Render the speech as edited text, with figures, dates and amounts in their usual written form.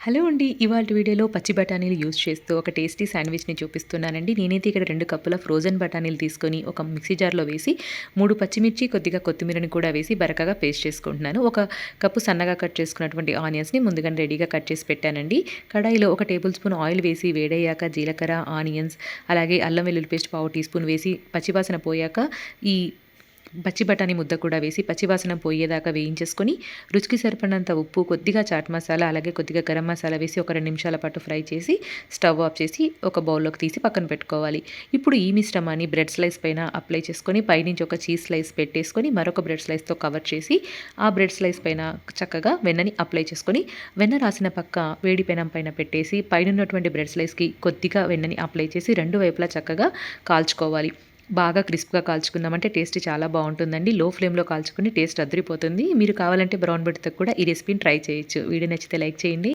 Hello అండి. ఇవాల్టి వీడియోలో పచ్చి బఠానీలు యూజ్ చేస్తూ ఒక టేస్టీ శాండ్విచ్‌ని చూపిస్తున్నానండి. నేనైతే ఇక్కడ 2 కప్పుల ఫ్రోజన్ బఠానీలు తీసుకొని ఒక మిక్సీ జార్‌లో వేసి 3 పచ్చిమిర్చి, కొద్దిగా కొత్తిమీరని కూడా వేసి బరకగా పేస్ట్ చేసుకుంటున్నాను. ఒక కప్పు సన్నగా కట్ చేసుకున్నటువంటి ఆనియన్స్‌ని ముందుగానే రెడీగా కట్ చేసి పెట్టానండి. కడాయిలో ఒక టేబుల్ స్పూన్ ఆయిల్ వేసి వేడయ్యాక జీలకర్ర, ఆనియన్స్ అలాగే అల్లం వెల్లుల్లి పేస్ట్ పావు టీ స్పూన్ వేసి పచ్చివాసన పోయాక ఈ పచ్చి బఠానీ ముద్ద కూడా వేసి పచ్చివాసన పోయేదాకా వేయించేసుకొని రుచికి సరిపడినంత ఉప్పు, కొద్దిగా చాట్ మసాలా అలాగే కొద్దిగా గరం మసాలా వేసి ఒక 2 నిమిషాల పాటు ఫ్రై చేసి స్టవ్ ఆఫ్ చేసి ఒక బౌల్‌లోకి తీసి పక్కన పెట్టుకోవాలి. ఇప్పుడు ఈ మిశ్రమాన్ని బ్రెడ్ స్లైస్ పైన అప్లై చేసుకొని పైనుంచి ఒక చీజ్ స్లైస్ పెట్టేసుకొని మరొక బ్రెడ్ స్లైస్‌తో కవర్ చేసి ఆ బ్రెడ్ స్లైస్ పైన చక్కగా వెన్నని అప్లై చేసుకొని వెన్న రాసిన పక్క వేడి పెనం పైన పెట్టేసి పైనున్నటువంటి బ్రెడ్ స్లైస్‌కి కొద్దిగా వెన్నని అప్లై చేసి 2 వైపులా చక్కగా కాల్చుకోవాలి. బాగా క్రిస్ప్‌గా కాల్చుకున్నామంటే టేస్ట్ చాలా బావుంటుందండి. లో ఫ్లేమ్‌లో కాల్చుకొని టేస్ట్ అదిరిపోతుంది. మీరు కావాలంటే బ్రౌన్ బ్రెడ్‌తో కూడా ఈ రెసిపీని ట్రై చేయొచ్చు. వీడియో నచ్చితే లైక్ చేయండి.